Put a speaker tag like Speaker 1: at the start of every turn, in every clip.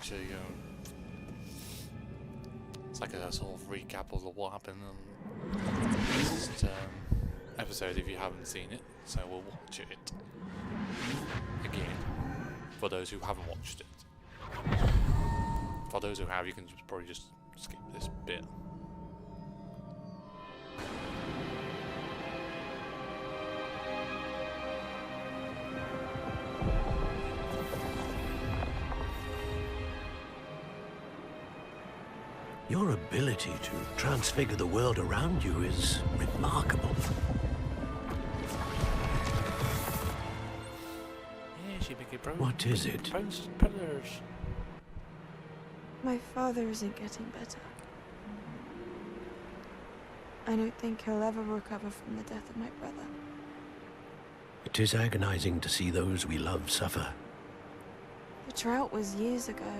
Speaker 1: actually it's like a sort of recap of what happened in this episode if you haven't seen it. So we'll watch it again for those who haven't watched it. For those who have, you can probably just skip this bit.
Speaker 2: Your ability to transfigure the world around you is remarkable.
Speaker 1: Yeah, she make it brown.
Speaker 2: What is it?
Speaker 1: Pillars.
Speaker 3: My father isn't getting better. I don't think he'll ever recover from the death of my brother.
Speaker 2: It is agonizing to see those we love suffer.
Speaker 3: The drought was years ago.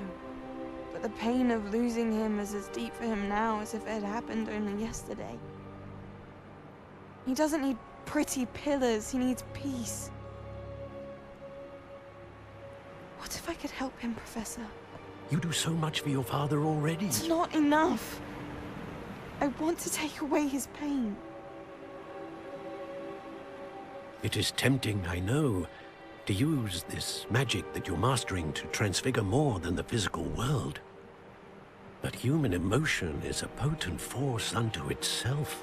Speaker 3: But the pain of losing him is as deep for him now as if it had happened only yesterday. He doesn't need pretty pillars, he needs peace. What if I could help him, Professor?
Speaker 2: You do so much for your father already.
Speaker 3: It's not enough. I want to take away his pain.
Speaker 2: It is tempting, I know, to use this magic that you're mastering to transfigure more than the physical world. But human emotion is a potent force unto itself.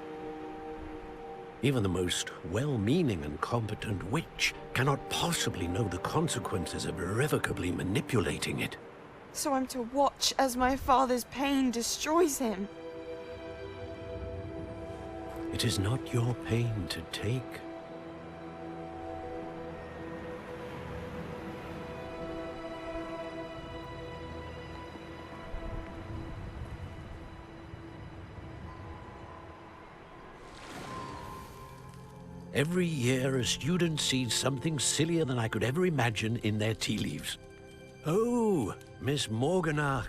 Speaker 2: Even the most well-meaning and competent witch cannot possibly know the consequences of irrevocably manipulating it.
Speaker 3: So I'm to watch as my father's pain destroys him.
Speaker 2: It is not your pain to take. Every year, a student sees something sillier than I could ever imagine in their tea leaves. Oh, Miss Morganach,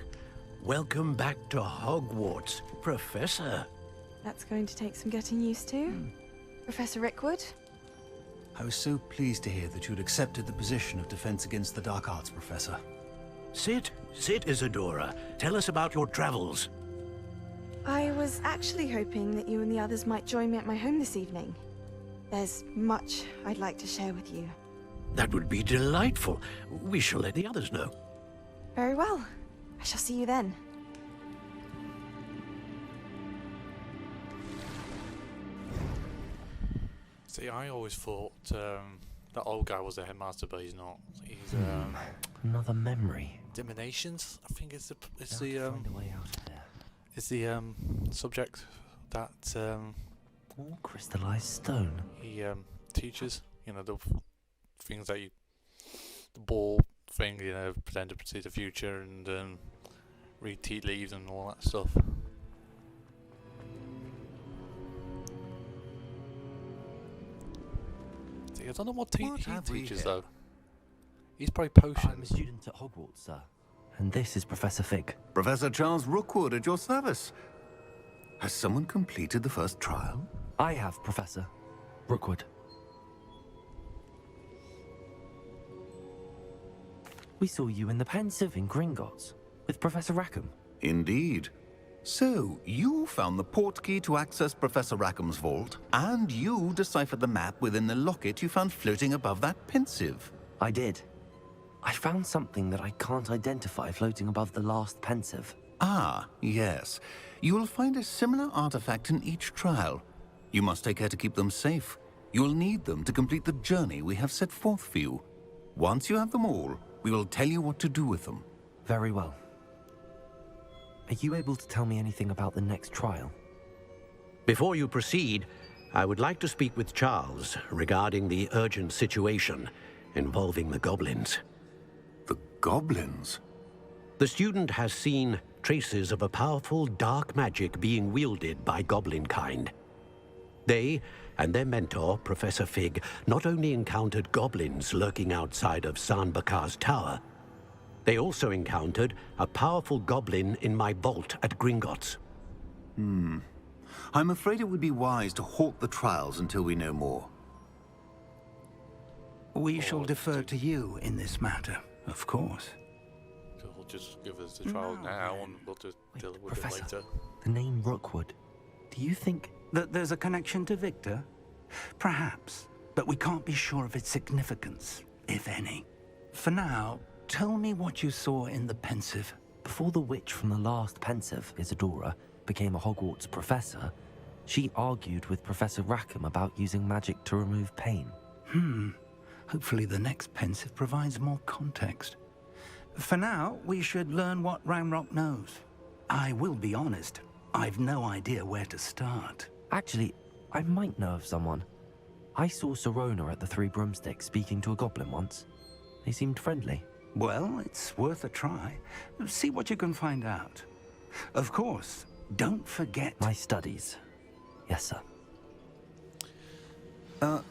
Speaker 2: welcome back to Hogwarts, Professor.
Speaker 3: That's going to take some getting used to. Professor Rickwood?
Speaker 4: I was so pleased to hear that you'd accepted the position of Defense Against the Dark Arts, Professor.
Speaker 2: Sit, Isadora. Tell us about your travels.
Speaker 3: I was actually hoping that you and the others might join me at my home this evening. There's much I'd like to share with you.
Speaker 2: That would be delightful. We shall let the others know.
Speaker 3: Very well. I shall see you then.
Speaker 1: See, I always thought that old guy was the headmaster, but he's not. He's
Speaker 5: another memory.
Speaker 1: Diminations, I think it's
Speaker 5: Find a way out of there.
Speaker 1: it's the subject that
Speaker 5: All crystallized stone.
Speaker 1: he teaches. You know, the things that the ball thing. You know, pretend to see the future and read tea leaves and all that stuff. See, I don't know what he teaches though. He's probably potions.
Speaker 5: I'm a student at Hogwarts, sir. And this is Professor Fig.
Speaker 6: Professor Charles Rookwood at your service. Has someone completed the first trial?
Speaker 5: I have, Professor Rookwood. We saw you in the Pensive in Gringotts with Professor Rackham.
Speaker 6: Indeed. So, you found the portkey to access Professor Rackham's vault, and you deciphered the map within the locket you found floating above that Pensive.
Speaker 5: I did. I found something that I can't identify floating above the last Pensive.
Speaker 6: Ah, yes. You will find a similar artifact in each trial. You must take care to keep them safe. You will need them to complete the journey we have set forth for you. Once you have them all, we will tell you what to do with them.
Speaker 5: Very well. Are you able to tell me anything about the next trial?
Speaker 2: Before you proceed, I would like to speak with Charles regarding the urgent situation involving the goblins.
Speaker 6: The goblins?
Speaker 2: The student has seen traces of a powerful dark magic being wielded by goblin kind. They and their mentor, Professor Fig, not only encountered goblins lurking outside of San Bakar's tower, they also encountered a powerful goblin in my vault at Gringotts.
Speaker 6: I'm afraid it would be wise to halt the trials until we know more.
Speaker 7: We shall defer to you in this matter, of course.
Speaker 1: just give us the trial
Speaker 4: No,
Speaker 1: now
Speaker 4: man.
Speaker 1: and we'll just
Speaker 5: Wait,
Speaker 1: deal with
Speaker 5: Professor,
Speaker 1: it later.
Speaker 5: the name Rookwood. Do you think...
Speaker 4: That there's a connection to Victor? Perhaps, but we can't be sure of its significance, if any. For now, tell me what you saw in the pensive.
Speaker 5: Before the witch from the last pensive, Isadora, became a Hogwarts professor, she argued with Professor Rackham about using magic to remove pain.
Speaker 4: Hopefully the next pensive provides more context. For now, we should learn what Ranrock knows. I will be honest, I've no idea where to start.
Speaker 5: Actually, I might know of someone. I saw Sirona at the Three Broomsticks speaking to a goblin once. They seemed friendly.
Speaker 4: Well, it's worth a try. See what you can find out. Of course, don't forget...
Speaker 5: My studies. Yes, sir.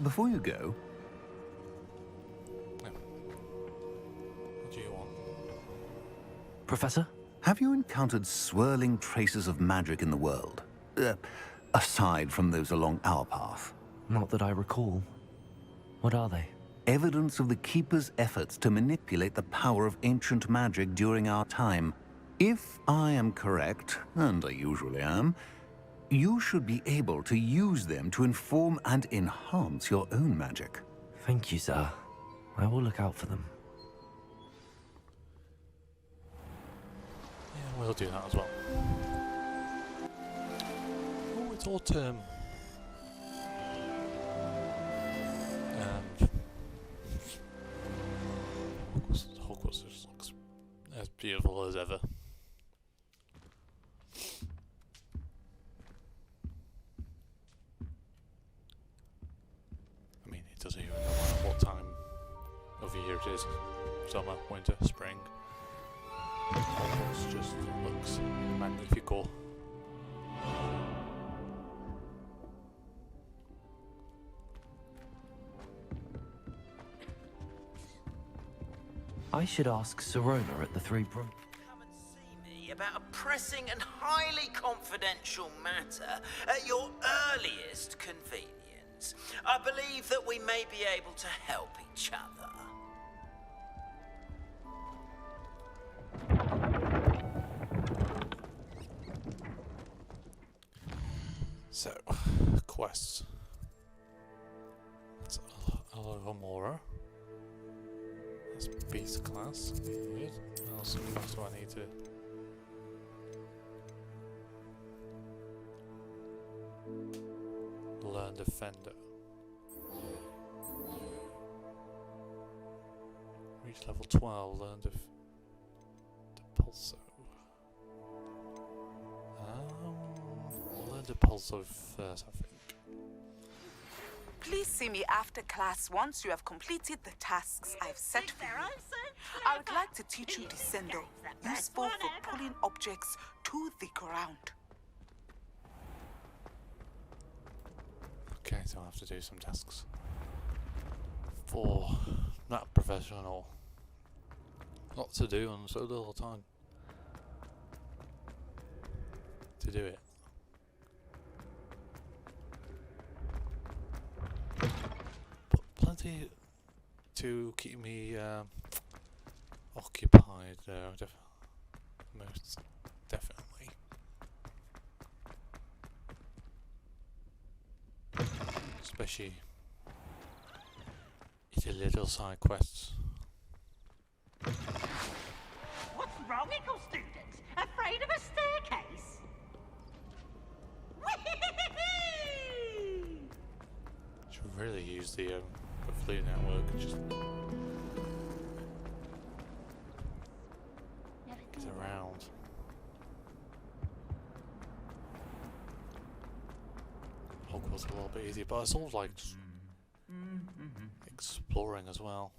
Speaker 6: Before you go,
Speaker 1: What do you want?
Speaker 5: Professor?
Speaker 6: have you encountered swirling traces of magic in the world? Aside from those along our path.
Speaker 5: Not that I recall. What are they?
Speaker 6: Evidence of the Keeper's efforts to manipulate the power of ancient magic during our time. If I am correct, and I usually am, you should be able to use them to inform and enhance your own magic.
Speaker 5: Thank you, sir. I will look out for them.
Speaker 1: Yeah, we'll do that as well. Oh, it's autumn. And Hogwarts just looks as beautiful as ever. I mean, it doesn't even matter what time of year it is. Summer, winter, spring. Hogwarts just looks magnifico.
Speaker 5: I should ask Sirona at the Three Broom...
Speaker 7: Come and see me about a pressing and highly confidential matter at your earliest convenience. I believe that we may be able to help each other.
Speaker 1: So, quests. That's Alohomora. That's beast class. Good. What else do I need to... Learn Defender. Reach level 12, learn Depulso. Learn Depulso first, I think.
Speaker 8: Please see me after class once you have completed the tasks I've set for you. I would like to teach you Descendo, useful for pulling objects to the ground.
Speaker 1: Okay, so I have to do some tasks for that professional. Lots to do and so little time to do it. But plenty to keep me occupied there, most definitely. Especially the little side quests.
Speaker 9: What's wrong, Eagle students? Afraid of a staircase?
Speaker 1: Should really use the flea network. Just get around. Hogwarts a little bit easier, but it's sort of like just exploring as well.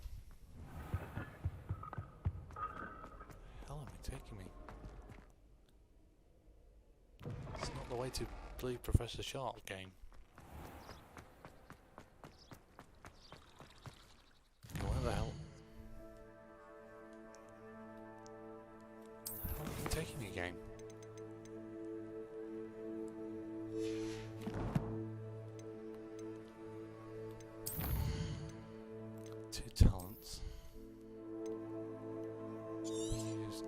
Speaker 1: Hell, am I taking me? It's not the way to play Professor Sharp game. Where the hell? How are you taking me, game? Two talents. Use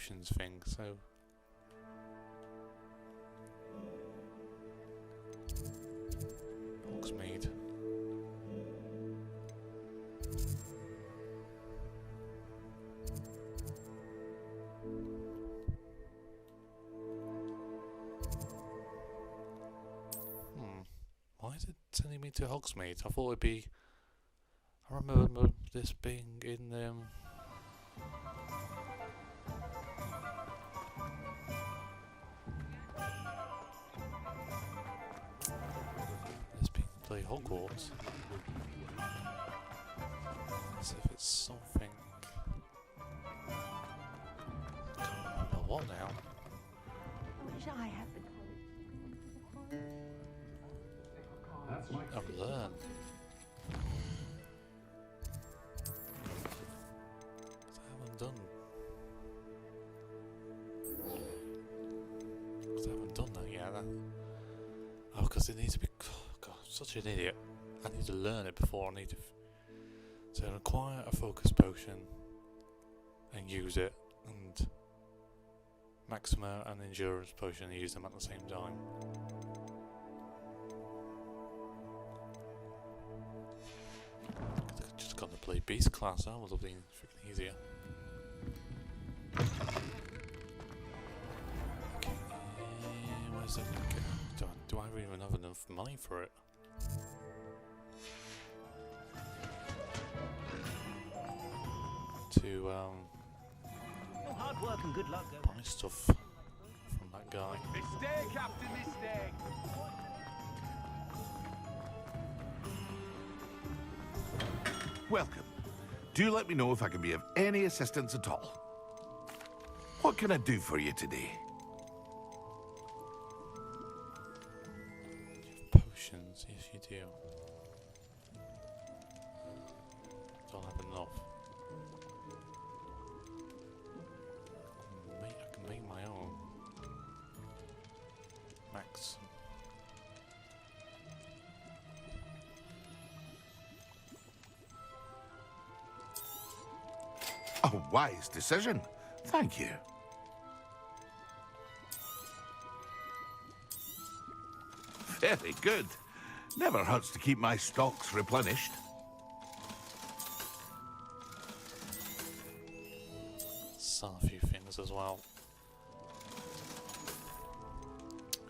Speaker 1: potions thing, so... Hogsmeade. Why is it sending me to Hogsmeade? I thought it'd be... I remember this being in this being bloody Hogwarts. As if it's something. I can't remember what now.
Speaker 9: I wish I had the
Speaker 1: I've learned. I haven't done that yet. Oh, because it needs to be. God, I'm such an idiot. I need to learn it before I need to. So acquire a focus potion and use it, and Maxima and endurance potion and use them at the same time. Just got to play beast class. That would have been freaking easier. Okay, where's the? Do I even have enough money for it? To
Speaker 9: hard work and good luck.
Speaker 1: buy stuff from that guy.
Speaker 10: Mistake after mistake.
Speaker 11: Welcome. Do let me know if I can be of any assistance at all. What can I do for you today?
Speaker 1: Potions, yes you do. Don't have enough. I can make my own. Max.
Speaker 11: A wise decision. Thank you. Very good. Never hurts to keep my stocks replenished.
Speaker 1: Sell a few things as well.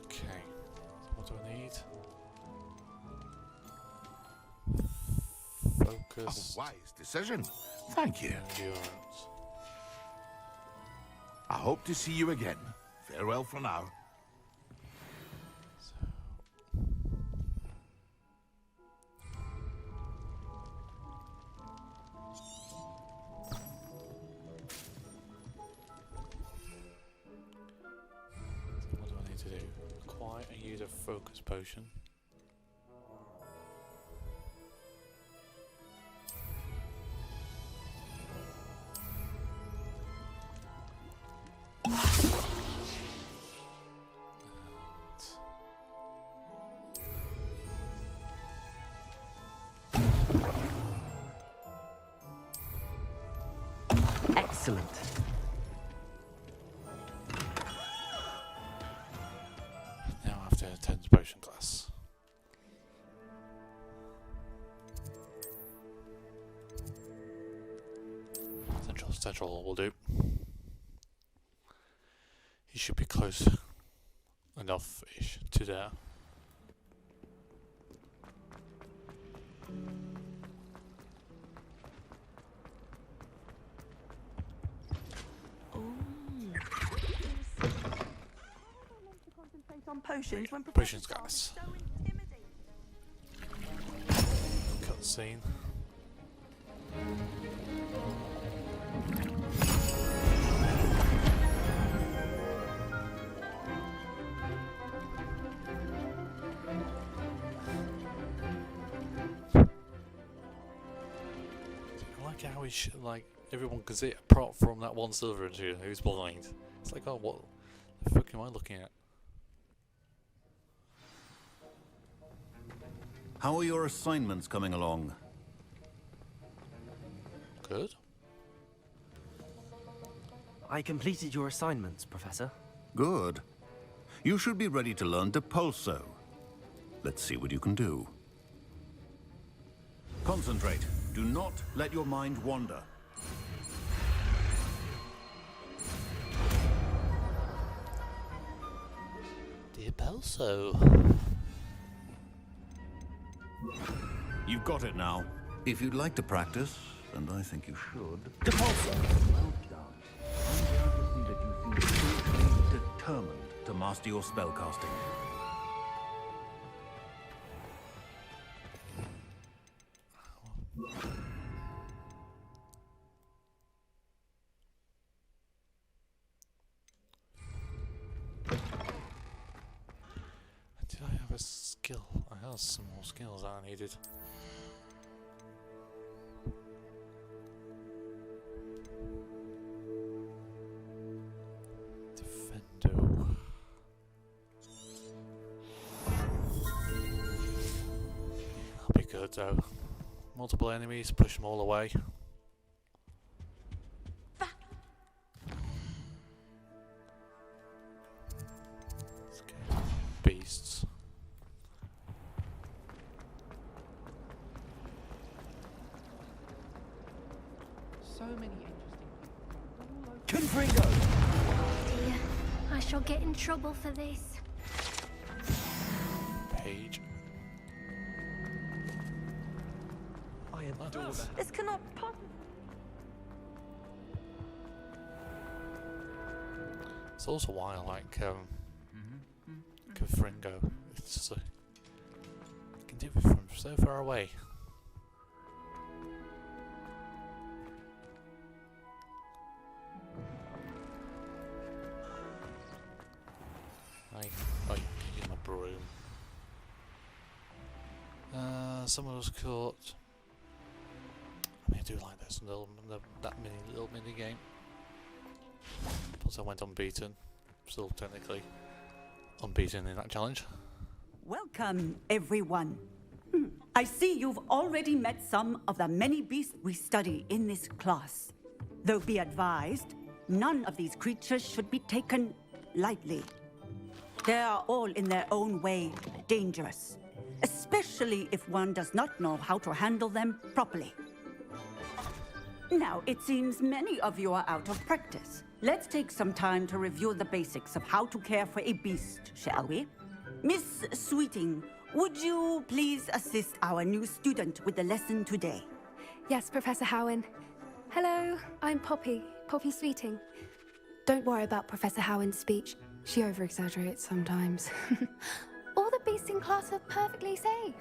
Speaker 1: Okay, so what do I need? Focus.
Speaker 11: A wise decision. Thank you.
Speaker 1: Endurance.
Speaker 11: I hope to see you again. Farewell for now.
Speaker 1: What do I need to do? Acquire and use a focus potion.
Speaker 5: Excellent.
Speaker 1: Now I have to attend potion class. Central will do. He should be close enough-ish to there.
Speaker 3: On potions when
Speaker 1: Potions, guys. Cutscene. I like how like everyone can see it apart from that one silver student who's blind. It's like, oh, what the fuck am I looking at?
Speaker 6: How are your assignments coming along?
Speaker 1: Good.
Speaker 5: I completed your assignments, Professor.
Speaker 6: Good. You should be ready to learn Depulso. Let's see what you can do. Concentrate. Do not let your mind wander.
Speaker 1: Depulso.
Speaker 6: You've got it now. If you'd like to practice, and I think you should.
Speaker 2: Depulso!
Speaker 6: Well done. I'm glad to see that you seem completely determined to master your spellcasting.
Speaker 1: Did I have a skill? I had some more skills that I needed. Defendo. That'll be good though. Multiple enemies, push them all away. Okay. Beasts.
Speaker 12: So many interesting
Speaker 2: Confringo!
Speaker 13: Dear, I shall get in trouble for this.
Speaker 1: Page.
Speaker 12: I adore that.
Speaker 8: This cannot possibly.
Speaker 1: It's also why I like Confringo. It's just you can do it from so far away. Oh, you can use my broom. Someone was caught. I mean, I do like this that little mini game. Plus, I went unbeaten. Still technically unbeaten in that challenge.
Speaker 14: Welcome, everyone. I see you've already met some of the many beasts we study in this class. Though be advised, none of these creatures should be taken lightly. They are all in their own way dangerous, especially if one does not know how to handle them properly. Now, it seems many of you are out of practice. Let's take some time to review the basics of how to care for a beast, shall we? Miss Sweeting, would you please assist our new student with the lesson today?
Speaker 15: Yes, Professor Howen. Hello, I'm Poppy Sweeting. Don't worry about Professor Howen's speech. She over-exaggerates sometimes. All the beasts in class are perfectly safe.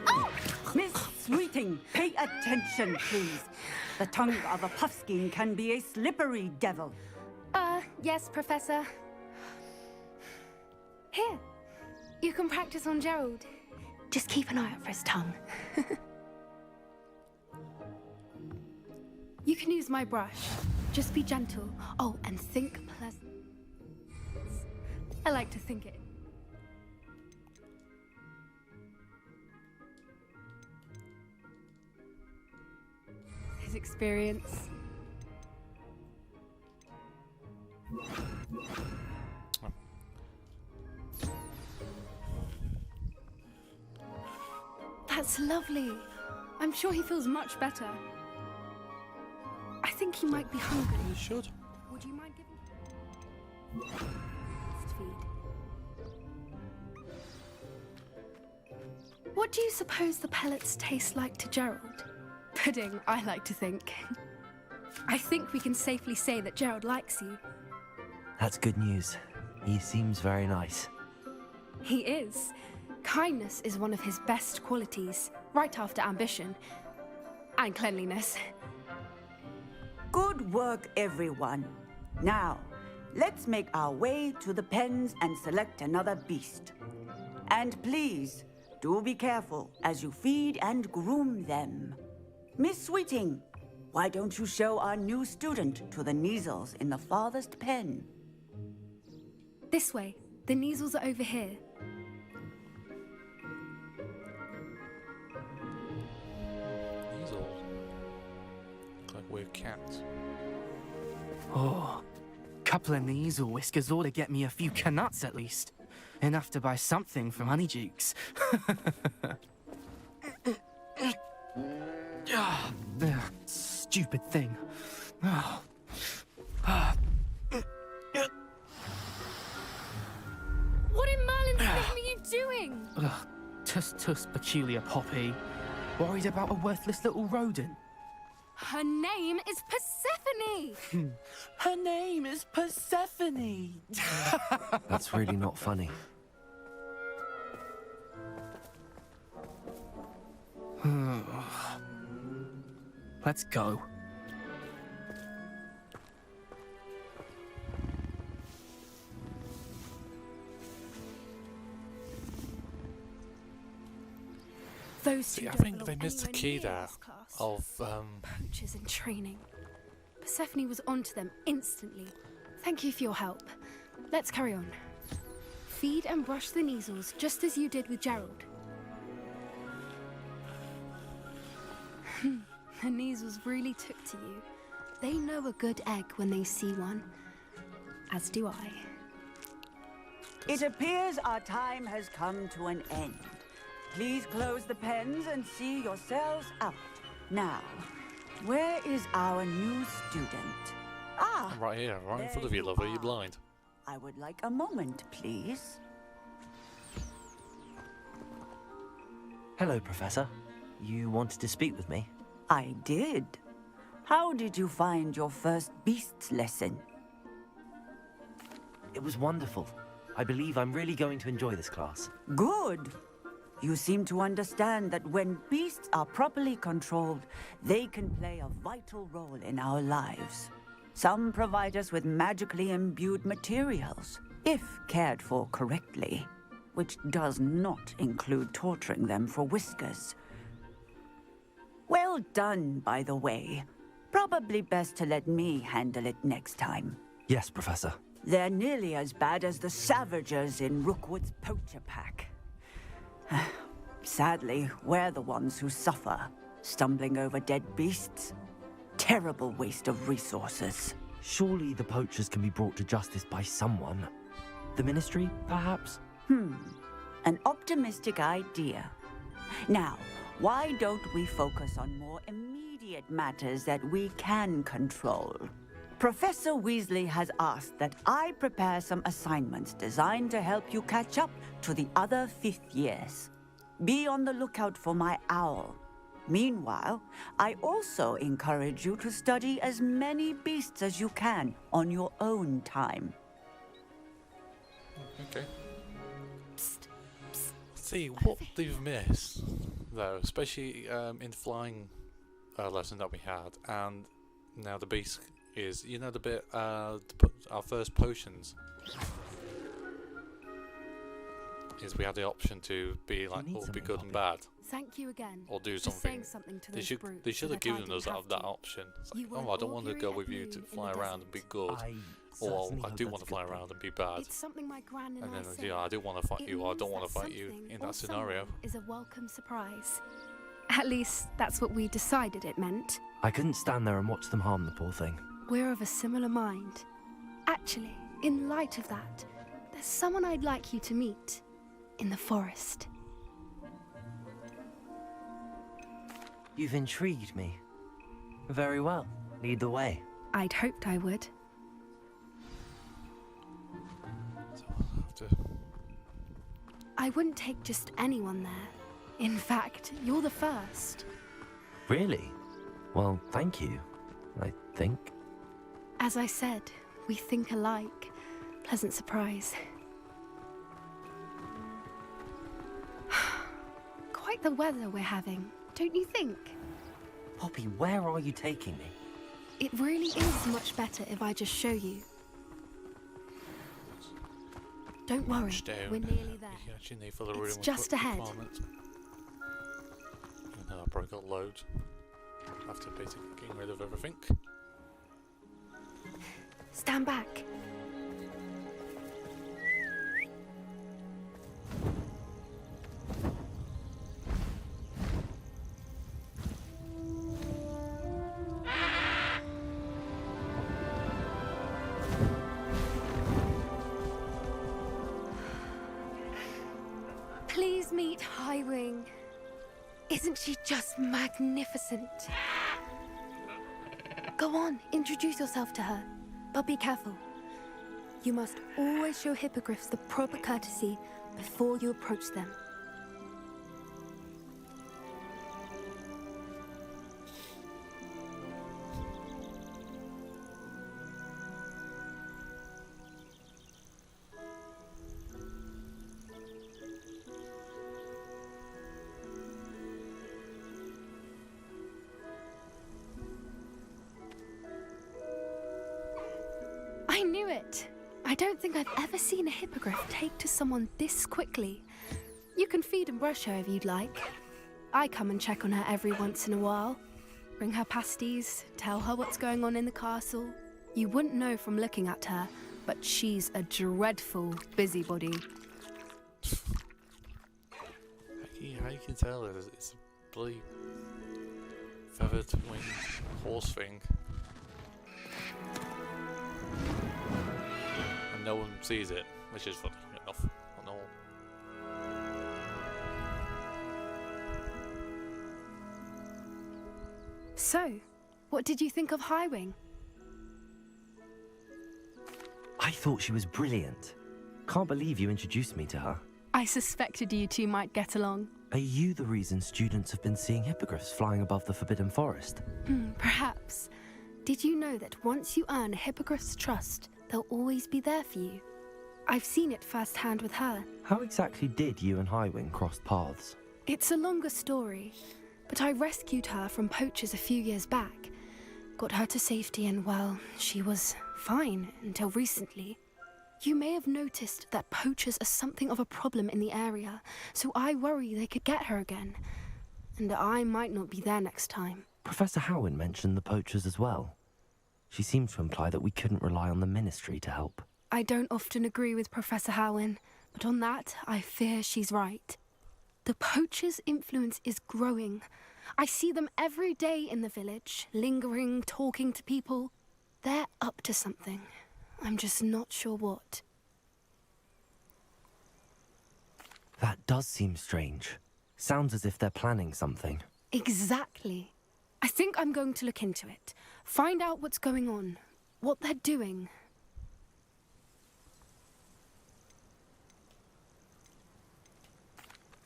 Speaker 14: Oh! Miss Sweeting, pay attention, please. The tongue of a puffskein can be a slippery devil.
Speaker 15: Yes, Professor. Here, you can practice on Gerald. Just keep an eye out for his tongue. You can use my brush. Just be gentle. Oh, and think pleasant. I like to think it. His experience. That's lovely. I'm sure he feels much better. I think he might be hungry.
Speaker 1: You should.
Speaker 15: Would you mind giving feed? What do you suppose the pellets taste like to Gerald? Pudding, I like to think. I think we can safely say that Gerald likes you.
Speaker 5: That's good news. He seems very nice.
Speaker 15: He is. Kindness is one of his best qualities, right after ambition. And cleanliness.
Speaker 14: Good work, everyone. Now, let's make our way to the pens and select another beast. And please, do be careful as you feed and groom them. Miss Sweeting, why don't you show our new student to the Neasels in the farthest pen?
Speaker 15: This way. The Neasels are over here.
Speaker 1: These all look like weird cats.
Speaker 5: Oh,
Speaker 12: Couple of knees or whiskers ought to get me a few canuts at least. Enough to buy something from Honeydukes. Stupid thing.
Speaker 15: What in Merlin's name are you doing?
Speaker 12: Tuss peculiar Poppy. Worried about a worthless little rodent.
Speaker 15: Her name is Persephone!
Speaker 12: Her name is Persephone!
Speaker 5: That's really not funny.
Speaker 12: Let's go.
Speaker 15: Those two
Speaker 1: See, I
Speaker 15: don't
Speaker 1: think
Speaker 15: belong
Speaker 1: they missed the
Speaker 15: anywhere
Speaker 1: key
Speaker 15: near
Speaker 1: there
Speaker 15: this class.
Speaker 1: of
Speaker 15: Poachers in training. Persephone was onto them instantly. Thank you for your help. Let's carry on. Feed and brush the measles just as you did with Gerald. The measles really took to you. They know a good egg when they see one. As do I.
Speaker 14: It appears our time has come to an end. Please close the pens and see yourselves out. Now, where is our new student? Ah,
Speaker 1: I'm right here, right in front of you, lover. You're blind.
Speaker 14: I would like a moment, please.
Speaker 5: Hello, Professor. You wanted to speak with me?
Speaker 14: I did. How did you find your first beasts lesson?
Speaker 5: It was wonderful. I believe I'm really going to enjoy this class.
Speaker 14: Good. You seem to understand that when beasts are properly controlled, they can play a vital role in our lives. Some provide us with magically imbued materials, if cared for correctly, which does not include torturing them for whiskers. Well done, by the way. Probably best to let me handle it next time.
Speaker 5: Yes, Professor.
Speaker 14: They're nearly as bad as the Savagers in Rookwood's poacher pack. Sadly, we're the ones who suffer, stumbling over dead beasts. Terrible waste of resources.
Speaker 5: Surely the poachers can be brought to justice by someone. The Ministry, perhaps?
Speaker 14: An optimistic idea. Now, why don't we focus on more immediate matters that we can control? Professor Weasley has asked that I prepare some assignments designed to help you catch up to the other 5th years. Be on the lookout for my owl. Meanwhile, I also encourage you to study as many beasts as you can on your own time.
Speaker 1: Okay. See, what they've missed, though, especially in the flying lesson that we had, and now the beast is, you know, the bit, our first potions, is we had the option to be like, or be good and bad.
Speaker 15: Thank you again.
Speaker 1: Or do
Speaker 15: for
Speaker 1: something.
Speaker 15: saying something to
Speaker 1: They
Speaker 15: those
Speaker 1: should
Speaker 15: brutes
Speaker 1: have
Speaker 15: that I
Speaker 1: given
Speaker 15: didn't
Speaker 1: us
Speaker 15: have
Speaker 1: that
Speaker 15: to.
Speaker 1: option. It's like,
Speaker 15: You were
Speaker 1: oh, I don't want to go
Speaker 15: ordinary
Speaker 1: with you
Speaker 15: at
Speaker 1: to
Speaker 15: noon
Speaker 1: fly
Speaker 15: in the
Speaker 1: around and be
Speaker 15: desert.
Speaker 1: good. Or
Speaker 5: certainly
Speaker 1: I
Speaker 5: hope
Speaker 1: do
Speaker 5: that's
Speaker 1: want to
Speaker 5: a
Speaker 1: fly
Speaker 5: good
Speaker 1: around and be bad.
Speaker 15: It's something my gran and
Speaker 1: And
Speaker 15: I
Speaker 1: then,
Speaker 15: say.
Speaker 1: yeah, I do want to fight
Speaker 15: It
Speaker 1: you, or I don't
Speaker 15: means
Speaker 1: want to
Speaker 15: that
Speaker 1: fight you
Speaker 15: something
Speaker 1: in
Speaker 15: or
Speaker 1: that scenario.
Speaker 15: someone is a welcome surprise. At least, that's what we decided it meant.
Speaker 5: I couldn't stand there and watch them harm the poor thing.
Speaker 15: We're of a similar mind. Actually, in light of that, there's someone I'd like you to meet. In the forest.
Speaker 5: You've intrigued me. Very well. Lead the way.
Speaker 15: I'd hoped I would.
Speaker 1: So I'll have to...
Speaker 15: I wouldn't take just anyone there. In fact, you're the first.
Speaker 5: Really? Well, thank you, I think.
Speaker 15: As I said, we think alike. Pleasant surprise. Quite the weather we're having, don't you think?
Speaker 5: Poppy, where are you taking me?
Speaker 15: It really is much better if I just show you. Don't worry, we're nearly there.
Speaker 1: You actually need for the room
Speaker 15: It's just ahead.
Speaker 1: And I probably got loads. After basically getting rid of everything.
Speaker 15: Stand back. Isn't she just magnificent? Go on, introduce yourself to her. But be careful. You must always show hippogriffs the proper courtesy before you approach them. I knew it! I don't think I've ever seen a hippogriff take to someone this quickly. You can feed and brush her if you'd like. I come and check on her every once in a while. Bring her pasties, tell her what's going on in the castle. You wouldn't know from looking at her, but she's a dreadful busybody.
Speaker 1: How you can tell it's a bloody feathered winged horse thing. And no one sees it, which is funny enough. I know.
Speaker 15: So, what did you think of Highwing?
Speaker 5: I thought she was brilliant. Can't believe you introduced me to her.
Speaker 15: I suspected you two might get along.
Speaker 5: Are you the reason students have been seeing hippogriffs flying above the Forbidden Forest?
Speaker 15: Perhaps. Did you know that once you earn a hippogriff's trust, they'll always be there for you? I've seen it firsthand with her.
Speaker 5: How exactly did you and Highwing cross paths?
Speaker 15: It's a longer story, but I rescued her from poachers a few years back. Got her to safety and, well, she was fine until recently. You may have noticed that poachers are something of a problem in the area, so I worry they could get her again. And I might not be there next time.
Speaker 5: Professor Howin mentioned the poachers as well. She seemed to imply that we couldn't rely on the Ministry to help.
Speaker 15: I don't often agree with Professor Howin, but on that, I fear she's right. The poachers' influence is growing. I see them every day in the village, lingering, talking to people. They're up to something. I'm just not sure what.
Speaker 5: That does seem strange. Sounds as if they're planning something.
Speaker 15: Exactly. I think I'm going to look into it. Find out what's going on, what they're doing.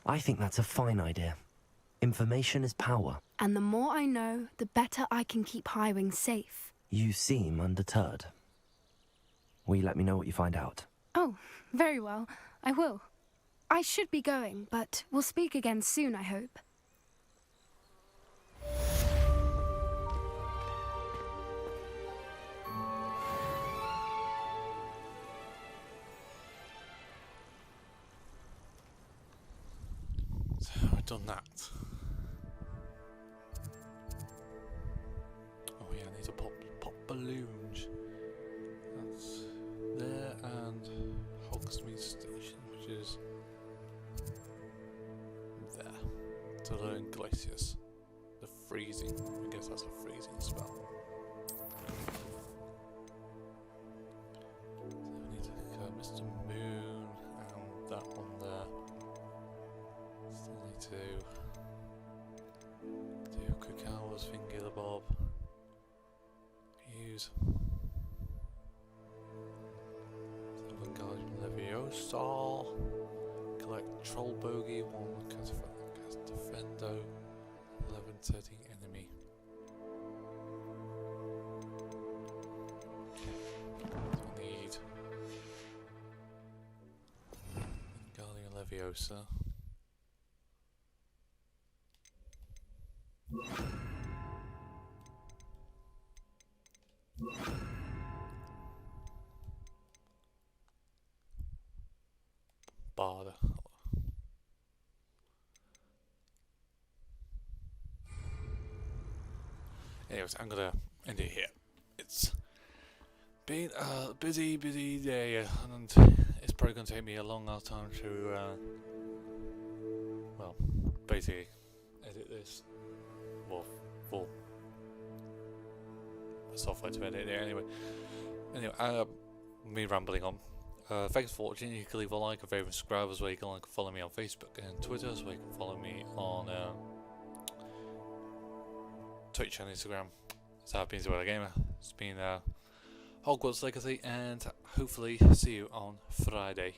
Speaker 5: I think that's a fine idea. Information is power.
Speaker 15: And the more I know, the better I can keep Highwing safe.
Speaker 5: You seem undeterred. Will you let me know what you find out?
Speaker 15: Oh, very well. I will. I should be going, but we'll speak again soon, I hope.
Speaker 1: So I've done that. Oh yeah, I need to pop balloons. That's there, and Hogsmeade Station, which is there. To learn glaciers. The freezing. I guess that's a freezing spell. So we need to Mr. Moon and that one there. Still need to do quick hours, finger bob. Use Leviosa. Collect Troll Bogey, 1 cast Defendo, 11 13 enemy. So I need Guardian Leviosa. Barda. Anyways, I'm gonna end it here. It's been a busy day, and it's probably gonna take me a long time to, well, basically edit this. Well, for the software to edit it anyway. Me rambling on. Thanks for watching. You can leave a like, a favourite, subscribe as well. You can like and follow me on Facebook and Twitter, so you can follow me on Twitch and Instagram. So I've been SuperDoctorGamer. It's been Hogwarts Legacy, and hopefully see you on Friday.